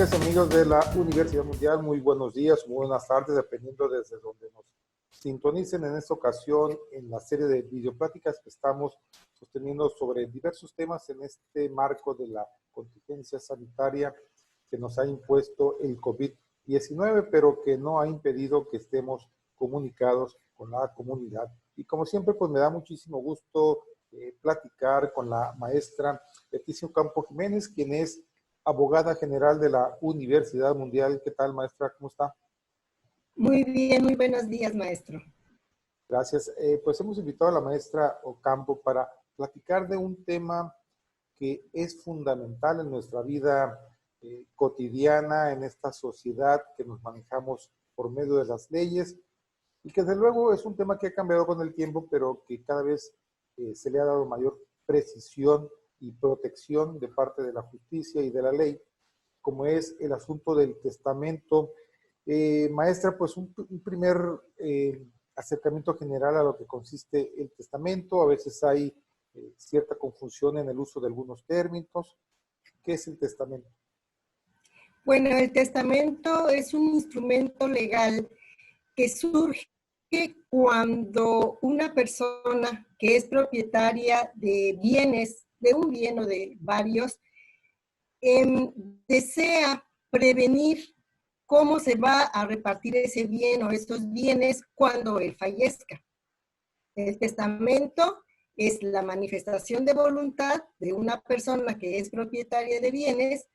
amigas y amigos de la Universidad Mundial, muy buenos días, muy buenas tardes, dependiendo desde donde nos sintonicen en esta ocasión en la serie de videopláticas que estamos sosteniendo sobre diversos temas en este marco de la contingencia sanitaria que nos ha impuesto el COVID-19, pero que no ha impedido que estemos comunicados con la comunidad. Y como siempre, pues me da muchísimo gusto platicar con la maestra Leticia Ocampo Jiménez, quien es abogada general de la Universidad Mundial. ¿Qué tal, maestra? ¿Cómo está? Muy bien, muy buenos días, maestro. Gracias. Pues hemos invitado a la maestra Ocampo para platicar de un tema que es fundamental en nuestra vida cotidiana, en esta sociedad que nos manejamos por medio de las leyes y que desde luego es un tema que ha cambiado con el tiempo, pero que cada vez se le ha dado mayor precisión y protección de parte de la justicia y de la ley, como es el asunto del testamento. Maestra, pues un primer acercamiento general a lo que consiste el testamento. A veces hay cierta confusión en el uso de algunos términos. ¿Qué es el testamento? Bueno, el testamento es un instrumento legal que surge cuando una persona que es propietaria de bienes, de un bien o de varios, desea prevenir cómo se va a repartir ese bien o estos bienes cuando él fallezca. El testamento es la manifestación de voluntad de una persona que es propietaria de bienes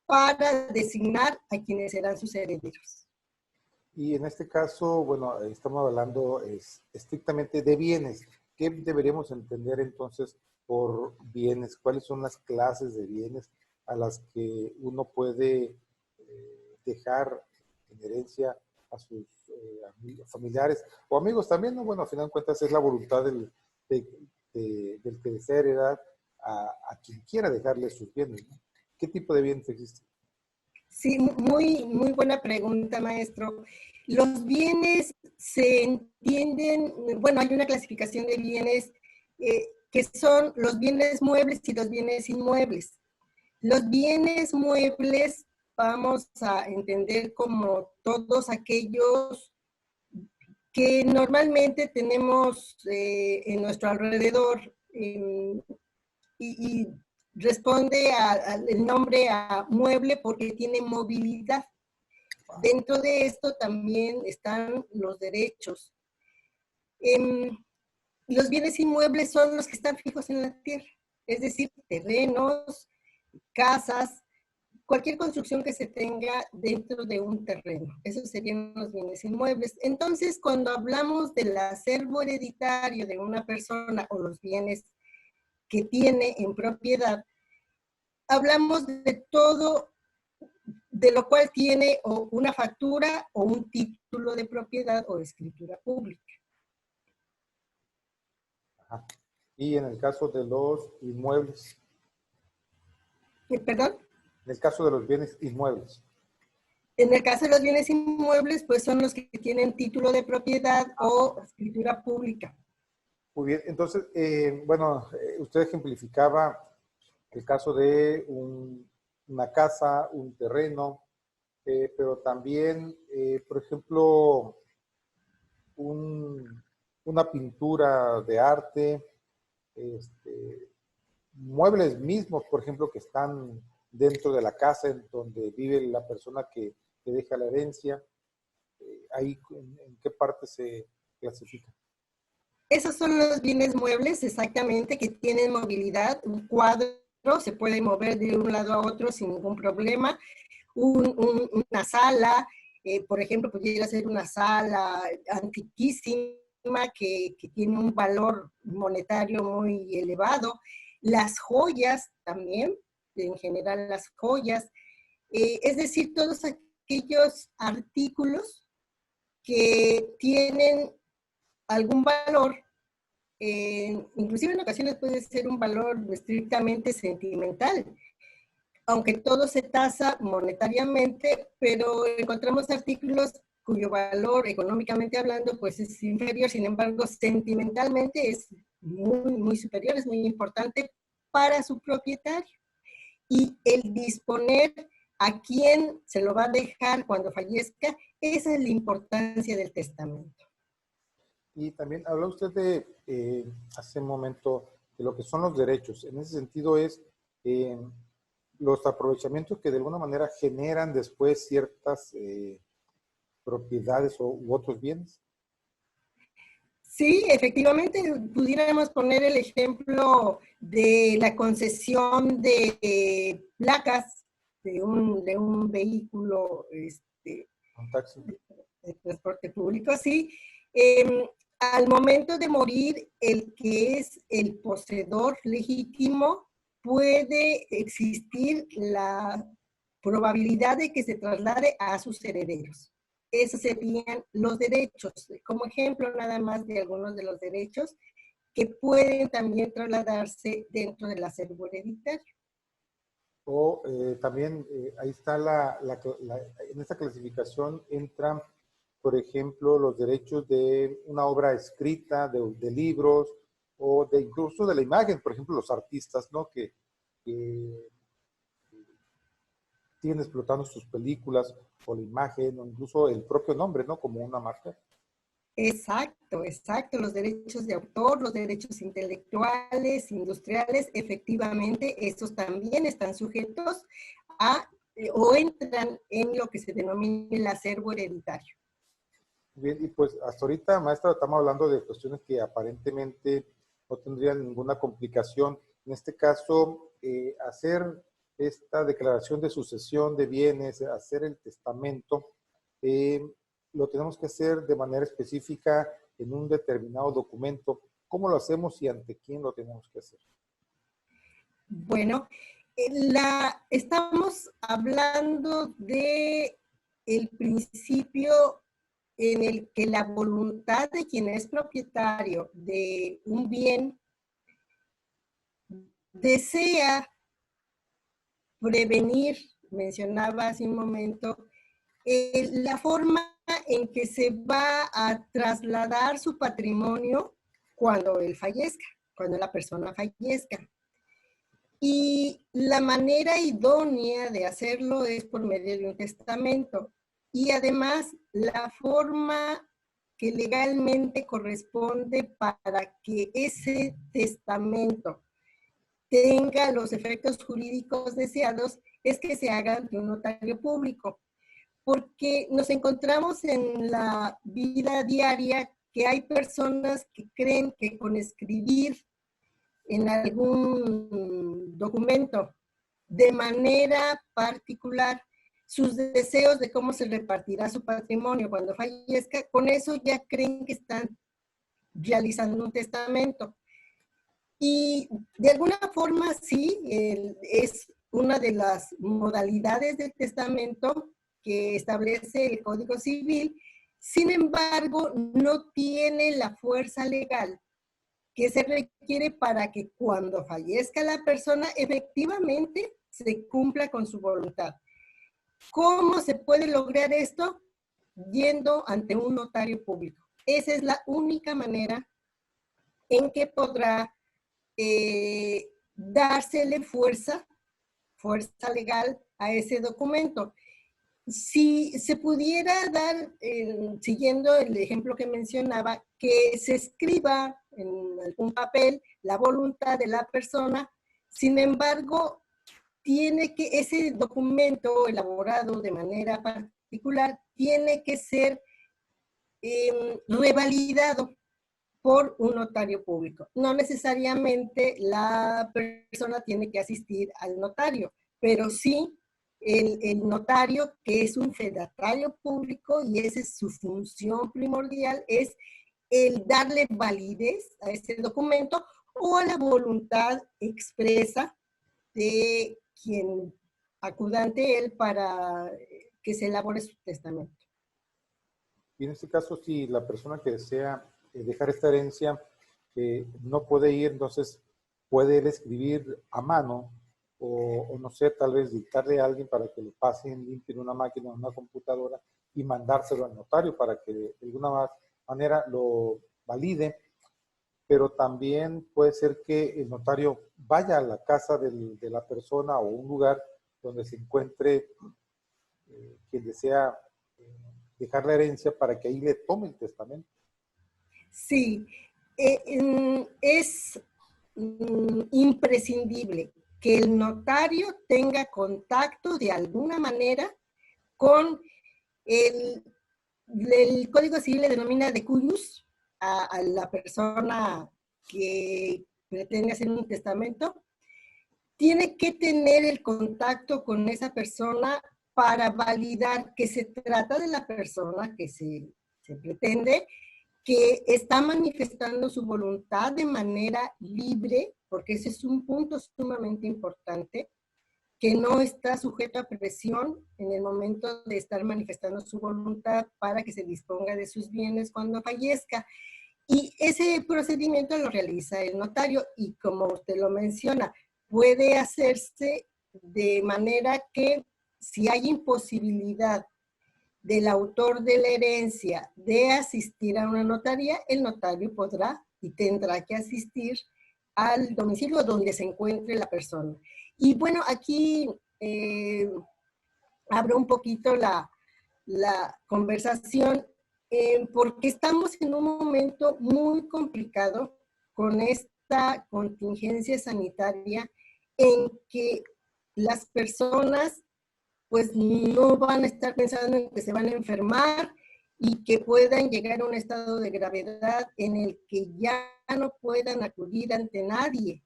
para designar a quienes serán sus herederos. Y en este caso, bueno, estamos hablando estrictamente de bienes. ¿Qué deberíamos entender entonces por bienes? ¿Cuáles son las clases de bienes a las que uno puede dejar en herencia a sus familiares o amigos también? ¿No? Bueno, al final de cuentas es la voluntad del que desea heredar a quien quiera dejarle sus bienes, ¿no? ¿Qué tipo de bienes existen? Sí, muy buena pregunta, maestro. Los bienes se entienden, bueno, hay una clasificación de bienes que son los bienes muebles y los bienes inmuebles. Los bienes muebles vamos a entender como todos aquellos que normalmente tenemos en nuestro alrededor y responde el nombre a mueble porque tiene movilidad. Dentro de esto también están los derechos. Los bienes inmuebles son los que están fijos en la tierra, es decir, terrenos, casas, cualquier construcción que se tenga dentro de un terreno. Esos serían los bienes inmuebles. Entonces, cuando hablamos del acervo hereditario de una persona o los bienes que tiene en propiedad, hablamos de todo de lo cual tiene o una factura o un título de propiedad o escritura pública. Ajá. Y en el caso de los inmuebles. ¿Perdón? En el caso de los bienes inmuebles. En el caso de los bienes inmuebles, pues son los que tienen título de propiedad o escritura pública. Muy bien, entonces, bueno, usted ejemplificaba el caso de una casa, un terreno, pero también, por ejemplo, una pintura de arte, muebles mismos, por ejemplo, que están dentro de la casa en donde vive la persona que deja la herencia. Ahí, ¿en qué parte se clasifica? Esos son los bienes muebles, exactamente, que tienen movilidad. Un cuadro se puede mover de un lado a otro sin ningún problema. Una sala, por ejemplo, pudiera ser una sala antiquísima que tiene un valor monetario muy elevado. Las joyas también, en general las joyas. Es decir, todos aquellos artículos que tienen algún valor, inclusive en ocasiones puede ser un valor estrictamente sentimental, aunque todo se tasa monetariamente, pero encontramos artículos cuyo valor económicamente hablando pues es inferior, sin embargo sentimentalmente es muy superior, es muy importante para su propietario. Y el disponer a quién se lo va a dejar cuando fallezca. Esa es la importancia del testamento. Y también habló usted de, hace un momento, de lo que son los derechos. En ese sentido es los aprovechamientos que de alguna manera generan después ciertas propiedades u otros bienes. Sí, efectivamente, pudiéramos poner el ejemplo de la concesión de placas de un vehículo Un taxi. de transporte público, sí. Al momento de morir, el que es el poseedor legítimo, puede existir la probabilidad de que se traslade a sus herederos. Esos serían los derechos, como ejemplo nada más de algunos de los derechos que pueden también trasladarse dentro del acervo hereditario. O también ahí está en esta clasificación entran, por ejemplo, los derechos de una obra escrita, de libros, o de incluso de la imagen, por ejemplo, los artistas, ¿no? Que siguen explotando sus películas, o la imagen, o incluso el propio nombre, ¿no? Como una marca. Exacto, exacto. Los derechos de autor, los derechos intelectuales, industriales, efectivamente, estos también están sujetos a o entran en lo que se denomina el acervo hereditario. Bien, y pues hasta ahorita, maestra, estamos hablando de cuestiones que aparentemente no tendrían ninguna complicación. En este caso, hacer esta declaración de sucesión de bienes, hacer el testamento, lo tenemos que hacer de manera específica en un determinado documento. ¿Cómo lo hacemos y ante quién lo tenemos que hacer? Bueno, estamos hablando de el principio en el que la voluntad de quien es propietario de un bien desea prevenir, mencionaba hace un momento, la forma en que se va a trasladar su patrimonio cuando él fallezca, cuando la persona fallezca. Y la manera idónea de hacerlo es por medio de un testamento. Y además, la forma que legalmente corresponde para que ese testamento tenga los efectos jurídicos deseados es que se haga ante un notario público. Porque nos encontramos en la vida diaria que hay personas que creen que con escribir en algún documento de manera particular sus deseos de cómo se repartirá su patrimonio cuando fallezca, con eso ya creen que están realizando un testamento. Y de alguna forma sí, es una de las modalidades del testamento que establece el Código Civil. Sin embargo, no tiene la fuerza legal que se requiere para que cuando fallezca la persona efectivamente se cumpla con su voluntad. ¿Cómo se puede lograr esto? Yendo ante un notario público. Esa es la única manera en que podrá dársele fuerza legal a ese documento. Si se pudiera dar, siguiendo el ejemplo que mencionaba, que se escriba en algún papel la voluntad de la persona, sin embargo, tiene que, ese documento elaborado de manera particular, tiene que ser revalidado por un notario público. No necesariamente la persona tiene que asistir al notario, pero sí el notario, que es un fedatario público, y esa es su función primordial, es el darle validez a ese documento o a la voluntad expresa de quien acuda ante él para que se elabore su testamento. Y en este caso, si la persona que desea dejar esta herencia no puede ir, entonces puede él escribir a mano o no sé, tal vez dictarle a alguien para que lo pasen limpio en una máquina, en una computadora y mandárselo al notario para que de alguna manera lo valide. Pero también puede ser que el notario vaya a la casa de la persona o un lugar donde se encuentre quien desea dejar la herencia para que ahí le tome el testamento. Sí, es imprescindible que el notario tenga contacto de alguna manera con el Código Civil, le denomina de cujus a la persona que pretende hacer un testamento. Tiene que tener el contacto con esa persona para validar que se trata de la persona que se pretende, que está manifestando su voluntad de manera libre, porque ese es un punto sumamente importante, que no está sujeto a presión en el momento de estar manifestando su voluntad para que se disponga de sus bienes cuando fallezca. Y ese procedimiento lo realiza el notario y, como usted lo menciona, puede hacerse de manera que si hay imposibilidad del autor de la herencia de asistir a una notaría, el notario podrá y tendrá que asistir al domicilio donde se encuentre la persona. Y bueno, aquí abro un poquito la conversación porque estamos en un momento muy complicado con esta contingencia sanitaria en que las personas pues no van a estar pensando en que se van a enfermar y que puedan llegar a un estado de gravedad en el que ya no puedan acudir ante nadie.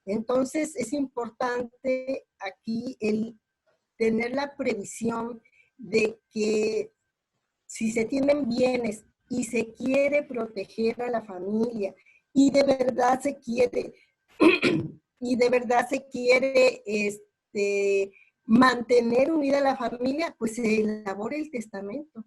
Entonces es importante aquí el tener la previsión de que si se tienen bienes y se quiere proteger a la familia y de verdad se quiere mantener unida a la familia, pues se elabora el testamento.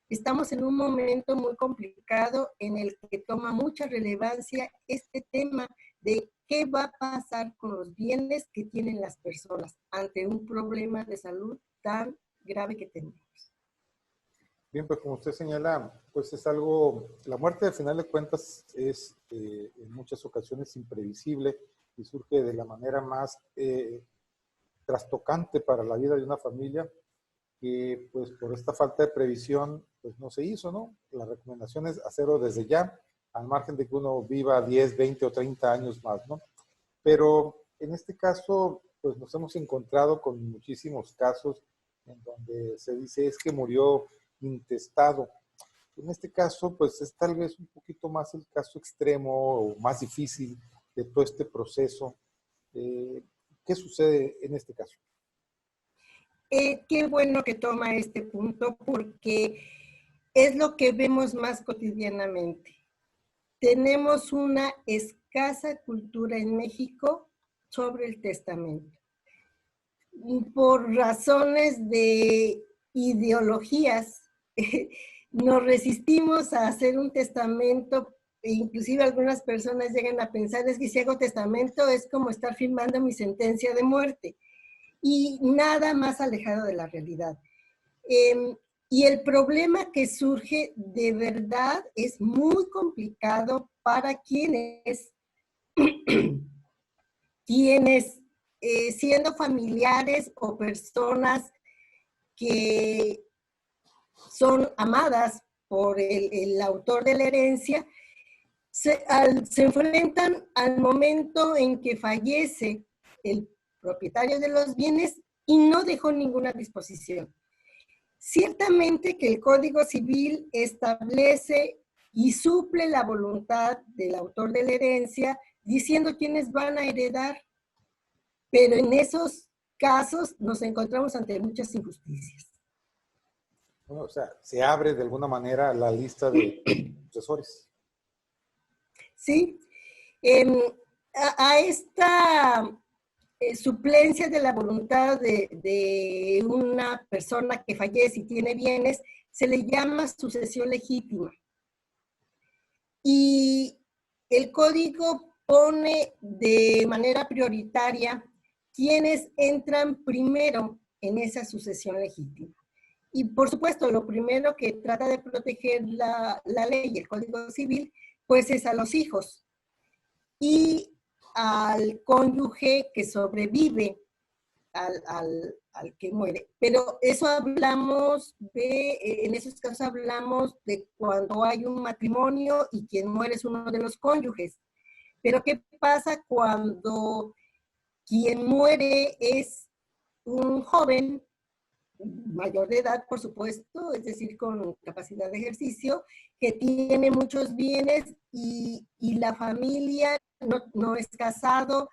Estamos en un momento muy complicado en el que toma mucha relevancia este tema de qué va a pasar con los bienes que tienen las personas ante un problema de salud tan grave que tenemos. Bien, pues como usted señala, pues es algo, la muerte al final de cuentas es en muchas ocasiones imprevisible y surge de la manera más trastocante para la vida de una familia, que pues por esta falta de previsión pues no se hizo, ¿no? La recomendación es hacerlo desde ya, al margen de que uno viva 10, 20 o 30 años más, ¿no? Pero en este caso pues nos hemos encontrado con muchísimos casos en donde se dice es que murió intestado. En este caso pues es tal vez un poquito más el caso extremo o más difícil de todo este proceso. ¿Qué sucede en este caso? Qué bueno que toma este punto porque es lo que vemos más cotidianamente. Tenemos una escasa cultura en México sobre el testamento. Por razones de ideologías, nos resistimos a hacer un testamento. E inclusive algunas personas llegan a pensar es que si hago testamento es como estar firmando mi sentencia de muerte. Y nada más alejado de la realidad. Y el problema que surge de verdad es muy complicado para quienes siendo familiares o personas que son amadas por el autor de la herencia, se enfrentan al momento en que fallece el propietario de los bienes y no dejó ninguna disposición. Ciertamente que el Código Civil establece y suple la voluntad del autor de la herencia diciendo quiénes van a heredar, pero en esos casos nos encontramos ante muchas injusticias. Bueno, o sea, se abre de alguna manera la lista de sucesores. Sí, a esta suplencia de la voluntad de una persona que fallece y tiene bienes, se le llama sucesión legítima. Y el código pone de manera prioritaria quienes entran primero en esa sucesión legítima. Y por supuesto, lo primero que trata de proteger la ley, el Código Civil, pues es a los hijos y al cónyuge que sobrevive al que muere. Pero eso hablamos en esos casos hablamos de cuando hay un matrimonio y quien muere es uno de los cónyuges. Pero ¿qué pasa cuando quien muere es un joven mayor de edad, por supuesto, es decir, con capacidad de ejercicio, que tiene muchos bienes y la familia no es casado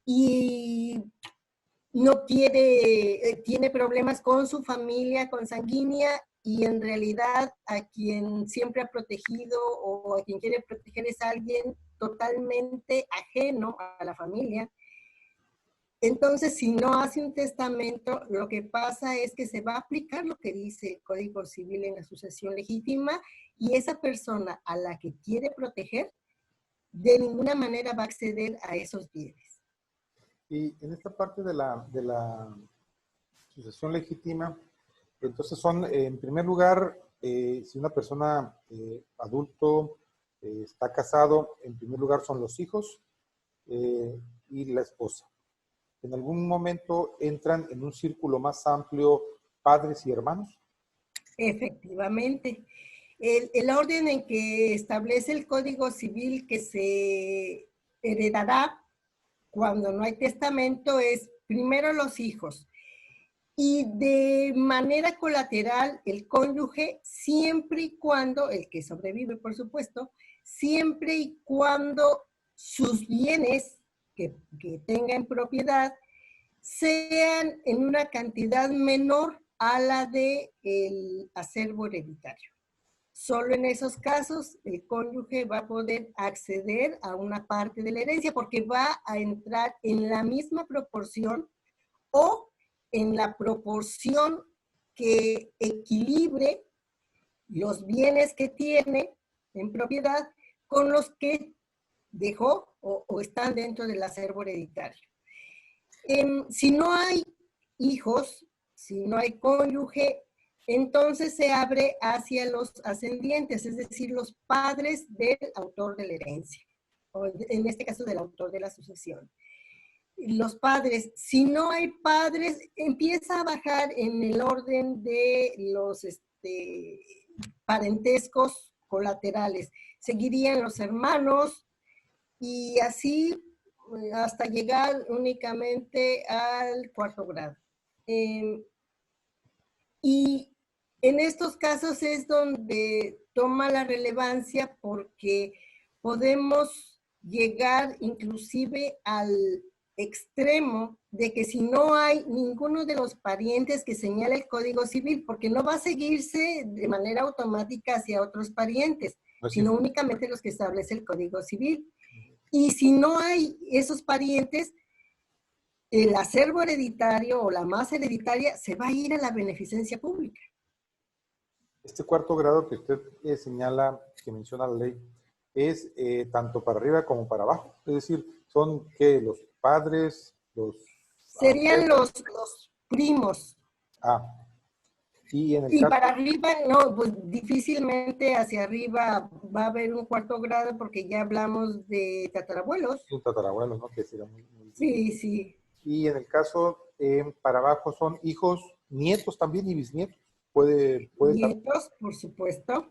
y no quiere, tiene problemas con su familia consanguínea y en realidad a quien siempre ha protegido o a quien quiere proteger es alguien totalmente ajeno a la familia. Entonces, si no hace un testamento, lo que pasa es que se va a aplicar lo que dice el Código Civil en la sucesión legítima y esa persona a la que quiere proteger de ninguna manera va a acceder a esos bienes. Y en esta parte de la sucesión legítima, entonces son, en primer lugar, si una persona adulto está casado, en primer lugar son los hijos y la esposa. En algún momento entran en un círculo más amplio padres y hermanos. Efectivamente. El orden en que establece el Código Civil que se heredará cuando no hay testamento es primero los hijos y de manera colateral el cónyuge siempre y cuando, el que sobrevive por supuesto, siempre y cuando sus bienes que tenga en propiedad sean en una cantidad menor a la del acervo hereditario. Solo en esos casos el cónyuge va a poder acceder a una parte de la herencia porque va a entrar en la misma proporción o en la proporción que equilibre los bienes que tiene en propiedad con los que dejó o están dentro del acervo hereditario. Si no hay hijos, si no hay cónyuge, entonces se abre hacia los ascendientes, es decir, los padres del autor de la herencia, o en este caso del autor de la sucesión. Los padres, si no hay padres, empieza a bajar en el orden de los parentescos colaterales. Seguirían los hermanos y así hasta llegar únicamente al cuarto grado. Y en estos casos es donde toma la relevancia porque podemos llegar inclusive al extremo de que si no hay ninguno de los parientes que señala el Código Civil, porque no va a seguirse de manera automática hacia otros parientes, sino únicamente los que establece el Código Civil. Y si no hay esos parientes, el acervo hereditario o la masa hereditaria se va a ir a la beneficencia pública. Este cuarto grado que usted señala, que menciona la ley, es tanto para arriba como para abajo. Es decir, son que los padres, los... Serían los primos. Y en el y caso... para arriba, no, pues difícilmente hacia arriba va a haber un cuarto grado porque ya hablamos de tatarabuelos. Un tatarabuelo, ¿no? Que sería muy sí, sí. Y en el caso para abajo son hijos, nietos también y bisnietos. Puede nietos, por supuesto.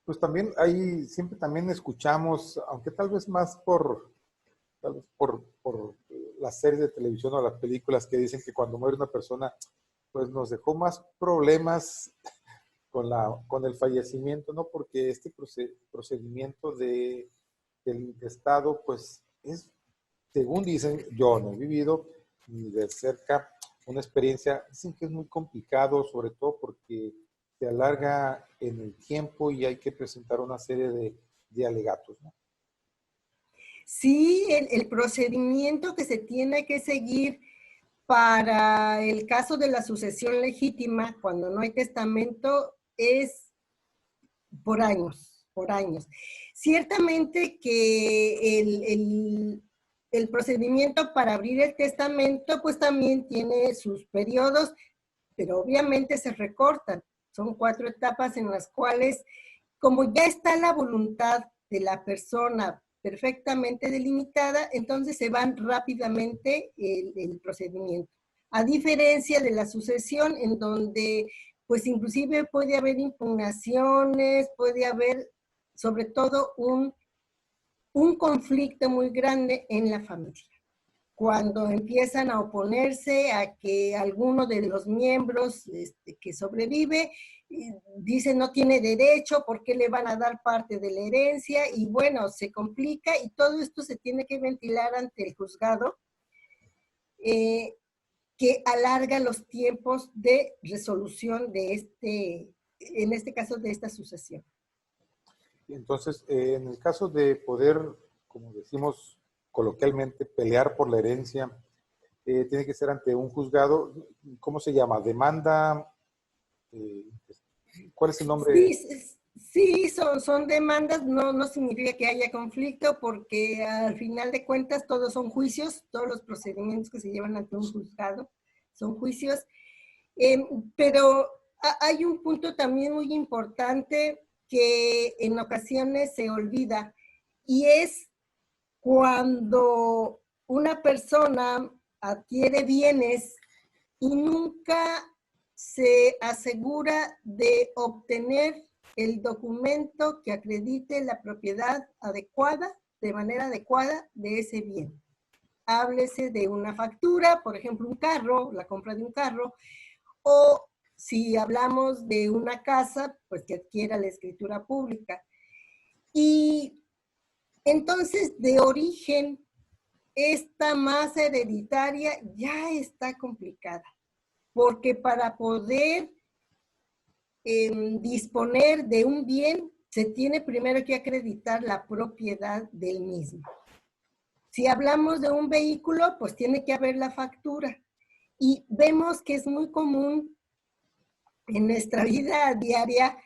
Pues también ahí siempre también escuchamos, aunque tal vez más por las series de televisión o las películas que dicen que cuando muere una persona, pues nos dejó más problemas con el fallecimiento, ¿no? Porque este procedimiento del Estado, pues es, según dicen, yo no he vivido ni de cerca una experiencia, dicen que es muy complicado, sobre todo porque se alarga en el tiempo y hay que presentar una serie de alegatos, ¿no? Sí, el procedimiento que se tiene que seguir para el caso de la sucesión legítima, cuando no hay testamento, es por años, por años. Ciertamente que el procedimiento para abrir el testamento, pues también tiene sus periodos, pero obviamente se recortan. Son 4 etapas en las cuales, como ya está la voluntad de la persona perfectamente delimitada, entonces se van rápidamente el procedimiento. A diferencia de la sucesión, en donde pues inclusive puede haber impugnaciones, puede haber sobre todo un conflicto muy grande en la familia. Cuando empiezan a oponerse a que alguno de los miembros que sobrevive dice no tiene derecho, ¿por qué le van a dar parte de la herencia? Y bueno, se complica y todo esto se tiene que ventilar ante el juzgado, que alarga los tiempos de resolución de en este caso, de esta sucesión. Entonces, en el caso de poder, como decimos coloquialmente, pelear por la herencia, tiene que ser ante un juzgado. ¿Cómo se llama? Demanda. ¿Cuál es el nombre? Sí, son demandas, no significa que haya conflicto, porque al final de cuentas todos son juicios, todos los procedimientos que se llevan ante un juzgado son juicios, pero hay un punto también muy importante que en ocasiones se olvida, y es cuando una persona adquiere bienes y nunca se asegura de obtener el documento que acredite la propiedad adecuada, de manera adecuada, de ese bien. Háblese de una factura, por ejemplo, un carro, la compra de un carro, o si hablamos de una casa, pues que adquiera la escritura pública. Y entonces, de origen, esta masa hereditaria ya está complicada, porque para poder disponer de un bien, se tiene primero que acreditar la propiedad del mismo. Si hablamos de un vehículo, pues tiene que haber la factura. Y vemos que es muy común en nuestra vida diaria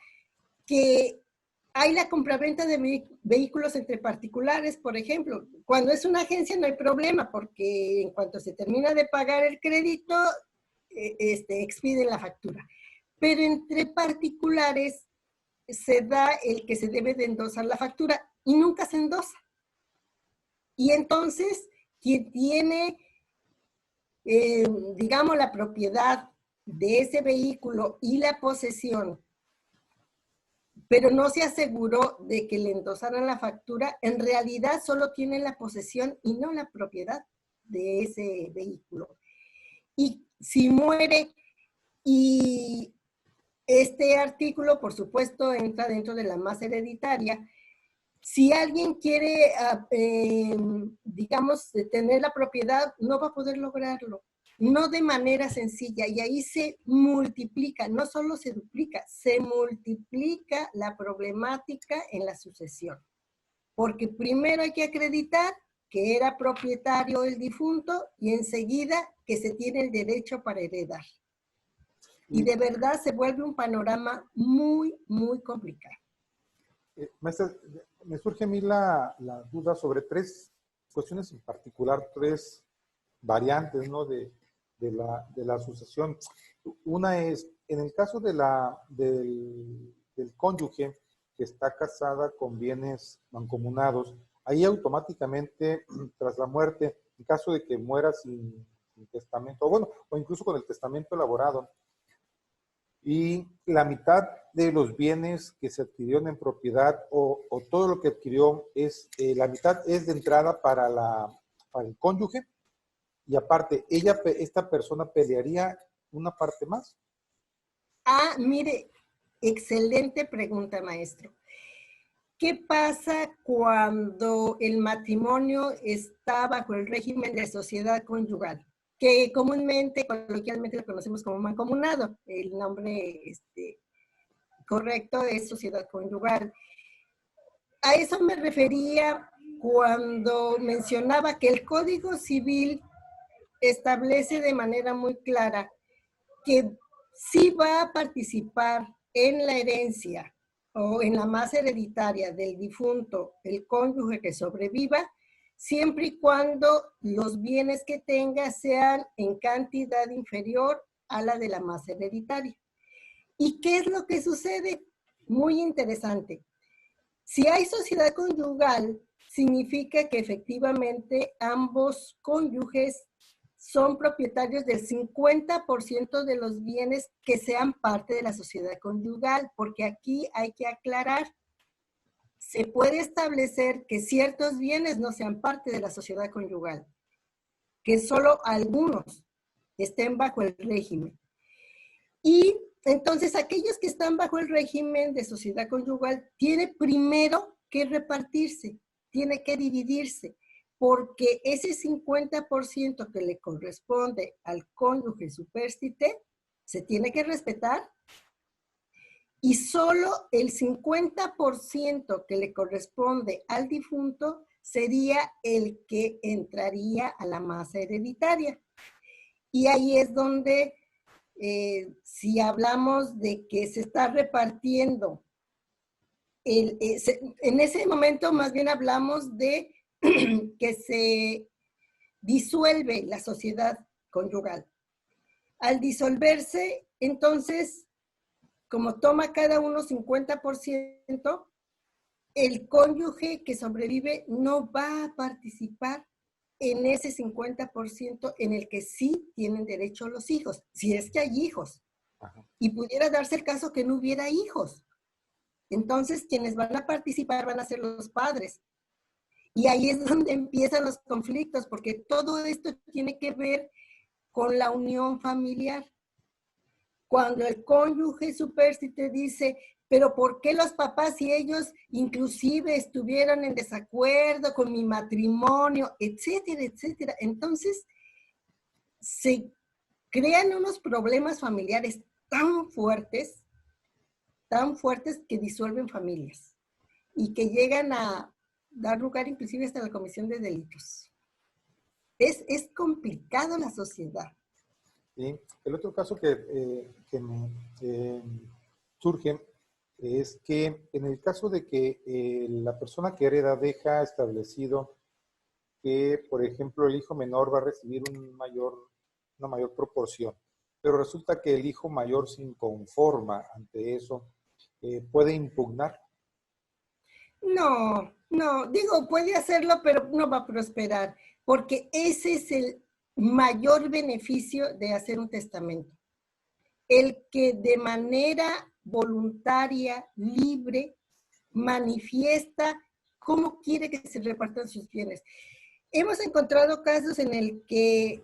que hay la compraventa de vehículos entre particulares, por ejemplo. Cuando es una agencia no hay problema, porque en cuanto se termina de pagar el crédito, expiden la factura. Pero entre particulares se da el que se debe de endosar la factura y nunca se endosa. Y entonces, quien tiene, digamos, la propiedad de ese vehículo y la posesión, pero no se aseguró de que le endosaran la factura, en realidad solo tiene la posesión y no la propiedad de ese vehículo. Y si muere, y este artículo, por supuesto, entra dentro de la masa hereditaria, si alguien quiere, digamos, tener la propiedad, no va a poder lograrlo. No de manera sencilla, y ahí se multiplica, no solo se duplica, se multiplica la problemática en la sucesión. Porque primero hay que acreditar que era propietario el difunto y enseguida que se tiene el derecho para heredar. Y de verdad se vuelve un panorama muy, muy complicado. Maestra, me surge a mí la duda sobre tres cuestiones en particular, tres variantes, ¿no? de la sucesión. Una es, en el caso del cónyuge que está casada con bienes mancomunados, ahí automáticamente, tras la muerte, en caso de que muera sin testamento, o bueno, o incluso con el testamento elaborado, y la mitad de los bienes que se adquirieron en propiedad o todo lo que adquirió, la mitad es de entrada para el cónyuge, y aparte, esta persona pelearía una parte más. Ah, mire, excelente pregunta, maestro. ¿Qué pasa cuando el matrimonio está bajo el régimen de sociedad conyugal? Que comúnmente, coloquialmente lo conocemos como mancomunado. El nombre correcto es sociedad conyugal. A eso me refería cuando mencionaba que el Código Civil establece de manera muy clara que sí va a participar en la herencia o en la masa hereditaria del difunto, el cónyuge que sobreviva, siempre y cuando los bienes que tenga sean en cantidad inferior a la de la masa hereditaria. ¿Y qué es lo que sucede? Muy interesante. Si hay sociedad conyugal, significa que efectivamente ambos cónyuges son propietarios del 50% de los bienes que sean parte de la sociedad conyugal, porque aquí hay que aclarar, se puede establecer que ciertos bienes no sean parte de la sociedad conyugal, que solo algunos estén bajo el régimen. Y entonces aquellos que están bajo el régimen de sociedad conyugal tiene primero que repartirse, tiene que dividirse, porque ese 50% que le corresponde al cónyuge supérstite se tiene que respetar, y solo el 50% que le corresponde al difunto sería el que entraría a la masa hereditaria. Y ahí es donde, si hablamos de que se está repartiendo, en ese momento más bien hablamos de que se disuelve la sociedad conyugal. Al disolverse, entonces, como toma cada uno 50%, el cónyuge que sobrevive no va a participar en ese 50% en el que sí tienen derecho los hijos, si es que hay hijos. Ajá. Y pudiera darse el caso que no hubiera hijos. Entonces, quienes van a participar van a ser los padres. Y ahí es donde empiezan los conflictos, porque todo esto tiene que ver con la unión familiar. Cuando el cónyuge supérstite dice, pero ¿por qué los papás, si ellos inclusive estuvieron en desacuerdo con mi matrimonio, etcétera, etcétera? Entonces, se crean unos problemas familiares tan fuertes que disuelven familias y que llegan a dar lugar inclusive hasta la comisión de delitos. Es complicado la sociedad. ¿Sí? El otro caso que me surge es que en el caso de que la persona que hereda deja establecido que, por ejemplo, el hijo menor va a recibir una mayor proporción, pero resulta que el hijo mayor se inconforma ante eso, ¿puede impugnar? No, digo, puede hacerlo, pero no va a prosperar, porque ese es el mayor beneficio de hacer un testamento. El que de manera voluntaria, libre, manifiesta cómo quiere que se repartan sus bienes. Hemos encontrado casos en el que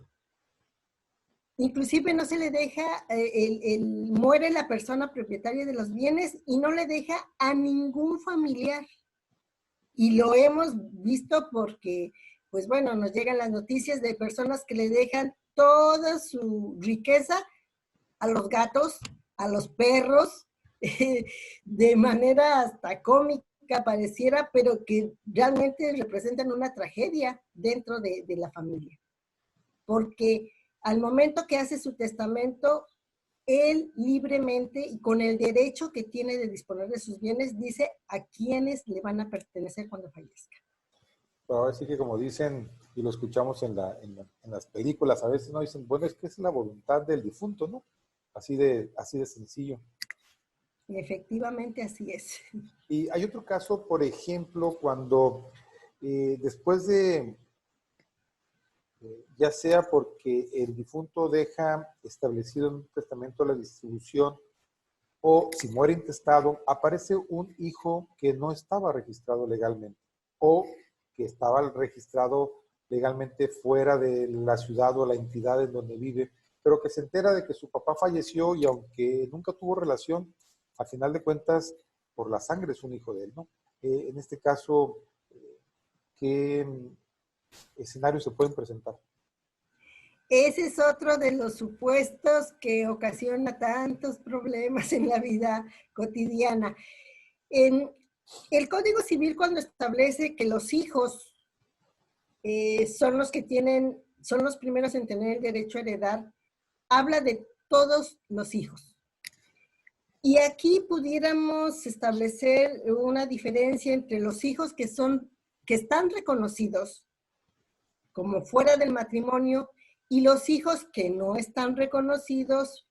inclusive no se le deja, muere la persona propietaria de los bienes y no le deja a ningún familiar. Y lo hemos visto porque, pues bueno, nos llegan las noticias de personas que le dejan toda su riqueza a los gatos, a los perros, de manera hasta cómica pareciera, pero que realmente representan una tragedia dentro de la familia. Porque al momento que hace su testamento, él libremente y con el derecho que tiene de disponer de sus bienes, dice a quiénes le van a pertenecer cuando fallezca. Pero ahora sí que como dicen, y lo escuchamos en las películas, a veces no dicen, bueno, es que es la voluntad del difunto, ¿no? Así de sencillo. Efectivamente, así es. Y hay otro caso, por ejemplo, cuando después de, ya sea porque el difunto deja establecido en un testamento la distribución, o si muere intestado, aparece un hijo que no estaba registrado legalmente, o que estaba registrado legalmente fuera de la ciudad o la entidad en donde vive, pero que se entera de que su papá falleció y aunque nunca tuvo relación, a final de cuentas, por la sangre es un hijo de él, ¿no? En este caso, ¿qué escenarios se pueden presentar? Ese es otro de los supuestos que ocasiona tantos problemas en la vida cotidiana. En el Código Civil, cuando establece que los hijos son los que son los primeros en tener el derecho a heredar, habla de todos los hijos. Y aquí pudiéramos establecer una diferencia entre los hijos que están reconocidos como fuera del matrimonio y los hijos que no están reconocidos,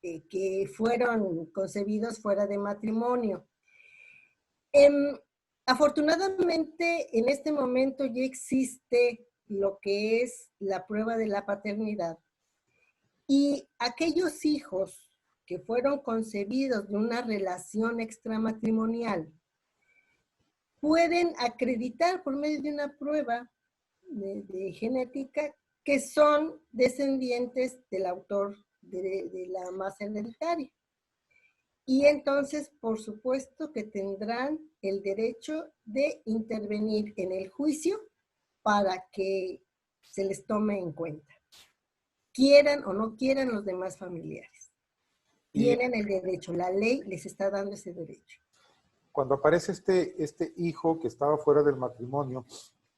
que fueron concebidos fuera de matrimonio. Afortunadamente, en este momento ya existe lo que es la prueba de la paternidad. Y aquellos hijos que fueron concebidos de una relación extramatrimonial pueden acreditar por medio de una prueba de genética que son descendientes del autor de la masa hereditaria. Y entonces, por supuesto que tendrán el derecho de intervenir en el juicio para que se les tome en cuenta. Quieran o no quieran los demás familiares. Y Tienen el derecho, la ley les está dando ese derecho. cuando aparece este hijo que estaba fuera del matrimonio,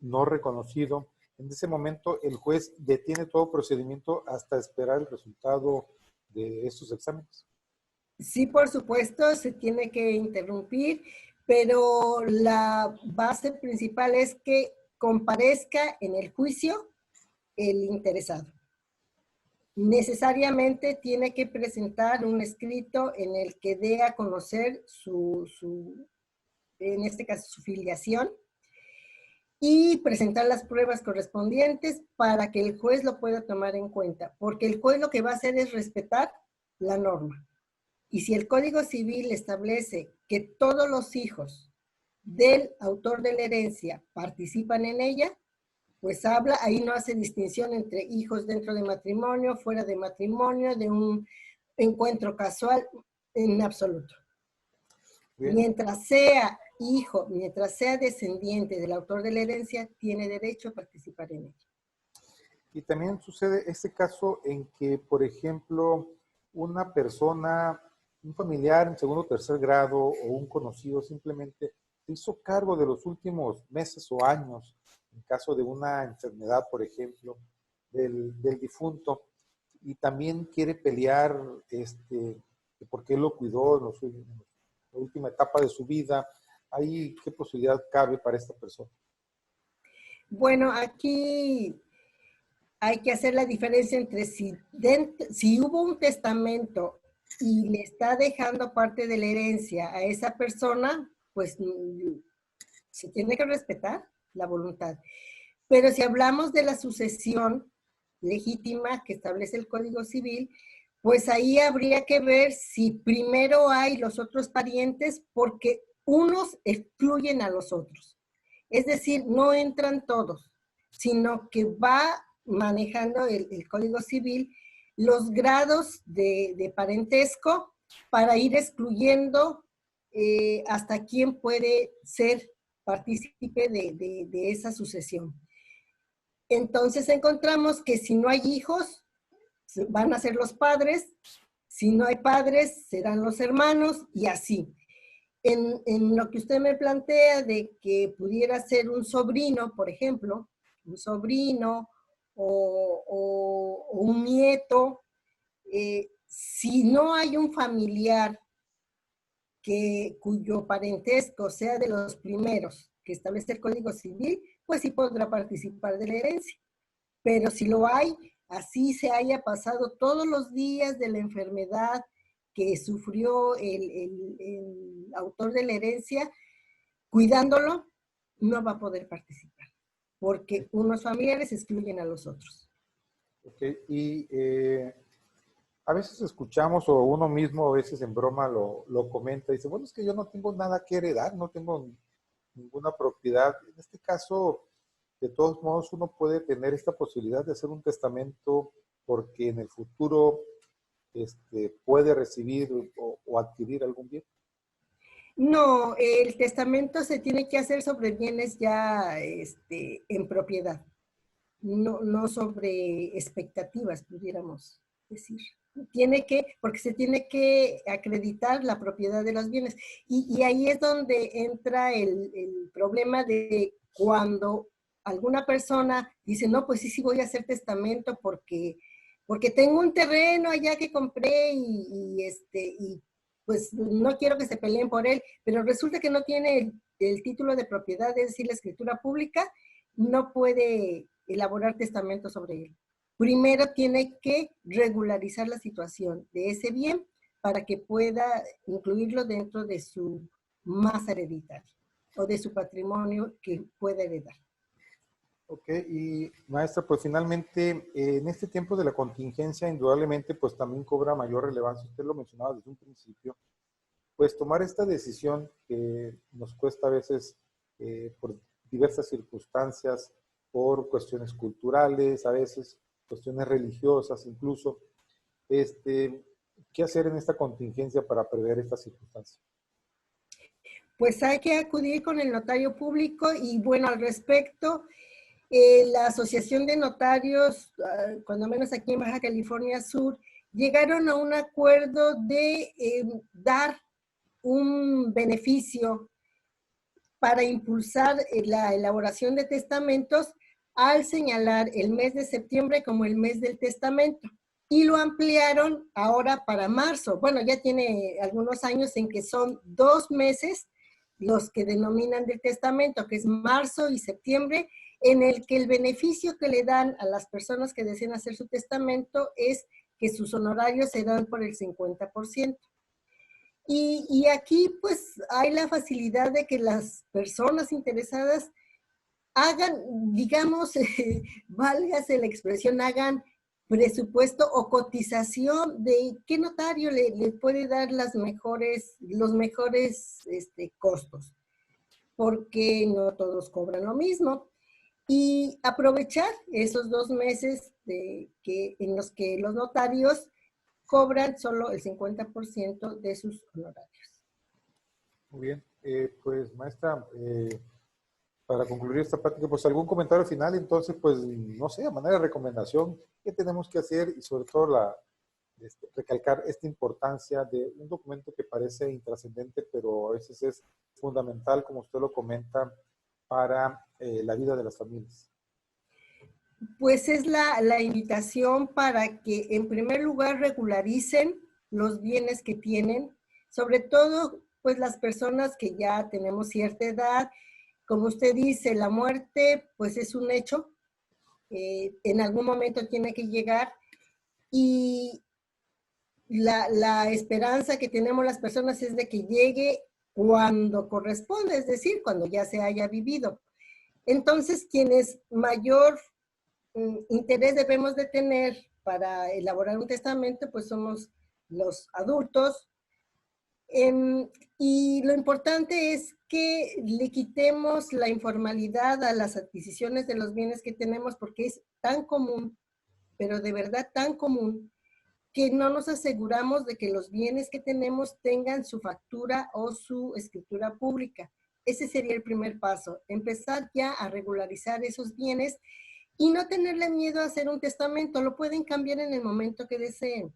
no reconocido, en ese momento el juez detiene todo procedimiento hasta esperar el resultado de estos exámenes. Sí, por supuesto, se tiene que interrumpir, pero la base principal es que comparezca en el juicio el interesado. Necesariamente tiene que presentar un escrito en el que dé a conocer en este caso, su filiación, y presentar las pruebas correspondientes para que el juez lo pueda tomar en cuenta, porque el juez lo que va a hacer es respetar la norma. Y si el Código Civil establece que todos los hijos del autor de la herencia participan en ella, pues habla, ahí no hace distinción entre hijos dentro de matrimonio, fuera de matrimonio, de un encuentro casual, en absoluto. Bien. Mientras sea hijo, mientras sea descendiente del autor de la herencia, tiene derecho a participar en ella. Y también sucede este caso en que, por ejemplo, una persona, un familiar en segundo o tercer grado o un conocido simplemente se hizo cargo de los últimos meses o años, en caso de una enfermedad, por ejemplo, del difunto, y también quiere pelear porque él lo cuidó en la última etapa de su vida. ¿Ahí qué posibilidad cabe para esta persona? Bueno, aquí hay que hacer la diferencia entre si hubo un testamento y le está dejando parte de la herencia a esa persona, pues se tiene que respetar la voluntad. Pero si hablamos de la sucesión legítima que establece el Código Civil, pues ahí habría que ver si primero hay los otros parientes, porque unos excluyen a los otros. Es decir, no entran todos, sino que va manejando el Código Civil los grados de parentesco para ir excluyendo hasta quién puede ser partícipe de esa sucesión. Entonces encontramos que si no hay hijos, van a ser los padres; si no hay padres, serán los hermanos, y así. En lo que usted me plantea de que pudiera ser un sobrino, por ejemplo, un sobrino o un nieto, si no hay un familiar cuyo parentesco sea de los primeros que establece el Código Civil, pues sí podrá participar de la herencia. Pero si lo hay, así se haya pasado todos los días de la enfermedad que sufrió el autor de la herencia, cuidándolo, no va a poder participar, porque unos familiares excluyen a los otros. Okay. Y a veces escuchamos, o uno mismo a veces en broma lo comenta, y dice, bueno, es que yo no tengo nada que heredar, no tengo ninguna propiedad. En este caso, de todos modos, uno puede tener esta posibilidad de hacer un testamento porque en el futuro puede recibir o adquirir algún bien. No, el testamento se tiene que hacer sobre bienes ya en propiedad, no sobre expectativas, pudiéramos decir. Porque se tiene que acreditar la propiedad de los bienes. Y ahí es donde entra el problema de cuando alguna persona dice, no, pues sí voy a hacer testamento porque tengo un terreno allá que compré y pues no quiero que se peleen por él, pero resulta que no tiene el título de propiedad, es decir, la escritura pública, no puede elaborar testamento sobre él. Primero tiene que regularizar la situación de ese bien para que pueda incluirlo dentro de su masa hereditaria. o de su patrimonio que pueda heredar. Ok, y maestra, pues finalmente, en este tiempo de la contingencia, indudablemente, pues también cobra mayor relevancia, usted lo mencionaba desde un principio, pues tomar esta decisión que nos cuesta a veces por diversas circunstancias, por cuestiones culturales, a veces cuestiones religiosas incluso, ¿qué hacer en esta contingencia para prever estas circunstancias? Pues hay que acudir con el notario público y bueno, al respecto, la Asociación de Notarios, cuando menos aquí en Baja California Sur, llegaron a un acuerdo de dar un beneficio para impulsar la elaboración de testamentos al señalar el mes de septiembre como el mes del testamento. Y lo ampliaron ahora para marzo. Bueno, ya tiene algunos años en que son 2 meses los que denominan del testamento, que es marzo y septiembre, en el que el beneficio que le dan a las personas que deseen hacer su testamento es que sus honorarios se dan por el 50%. Y aquí pues hay la facilidad de que las personas interesadas hagan, digamos, válgase la expresión, hagan presupuesto o cotización de qué notario le puede dar los mejores costos, porque no todos cobran lo mismo. Y aprovechar esos 2 meses en los que los notarios cobran solo el 50% de sus honorarios. Muy bien, pues maestra, para concluir esta plática, pues algún comentario final, entonces, pues no sé, a manera de recomendación, ¿qué tenemos que hacer? Y sobre todo recalcar esta importancia de un documento que parece intrascendente, pero a veces es fundamental, como usted lo comenta, para la vida de las familias. Pues es la invitación para que en primer lugar regularicen los bienes que tienen, sobre todo pues las personas que ya tenemos cierta edad. Como usted dice, la muerte pues es un hecho, en algún momento tiene que llegar y la esperanza que tenemos las personas es de que llegue cuando corresponde, es decir, cuando ya se haya vivido. Entonces, quienes mayor interés debemos de tener para elaborar un testamento, pues somos los adultos. Y lo importante es que le quitemos la informalidad a las adquisiciones de los bienes que tenemos, porque es tan común, pero de verdad tan común, que no nos aseguramos de que los bienes que tenemos tengan su factura o su escritura pública. Ese sería el primer paso, empezar ya a regularizar esos bienes y no tenerle miedo a hacer un testamento. Lo pueden cambiar en el momento que deseen.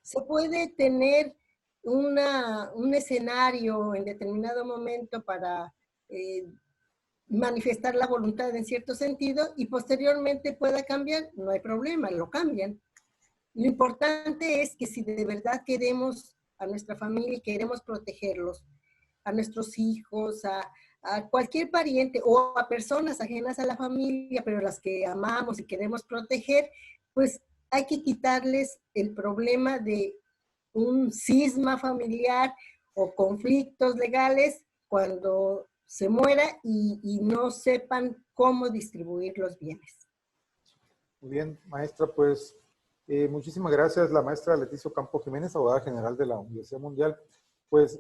Se puede tener un escenario en determinado momento para manifestar la voluntad en cierto sentido y posteriormente pueda cambiar, no hay problema, lo cambian. Lo importante es que si de verdad queremos a nuestra familia y queremos protegerlos, a nuestros hijos, a cualquier pariente o a personas ajenas a la familia, pero las que amamos y queremos proteger, pues hay que quitarles el problema de un cisma familiar o conflictos legales cuando se muera y no sepan cómo distribuir los bienes. Muy bien, maestra, pues muchísimas gracias, la maestra Leticia Ocampo Jiménez, abogada general de la Universidad Mundial. Pues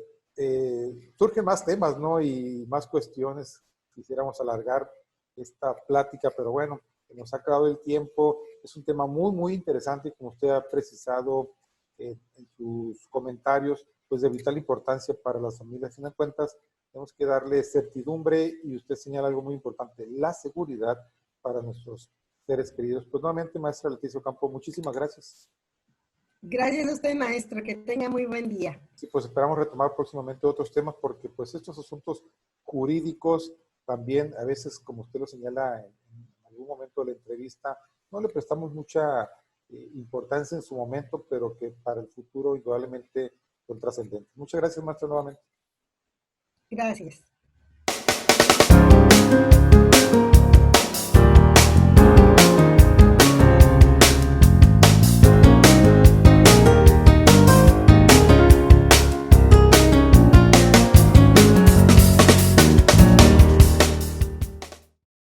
surgen más temas, ¿no? Y más cuestiones. Quisiéramos alargar esta plática, pero bueno, nos ha acabado el tiempo. Es un tema muy, muy interesante, como usted ha precisado en sus comentarios, pues de vital importancia para las familias. Sin cuentas, tenemos que darle certidumbre y usted señala algo muy importante, la seguridad para nuestros seres queridos. Pues nuevamente, maestra Leticia Ocampo, muchísimas gracias. Gracias a usted, maestro. Que tenga muy buen día. Sí, pues esperamos retomar próximamente otros temas porque pues estos asuntos jurídicos también a veces, como usted lo señala en algún momento de la entrevista, no le prestamos mucha importancia en su momento, pero que para el futuro indudablemente son trascendentes. Muchas gracias, maestro, nuevamente. Gracias.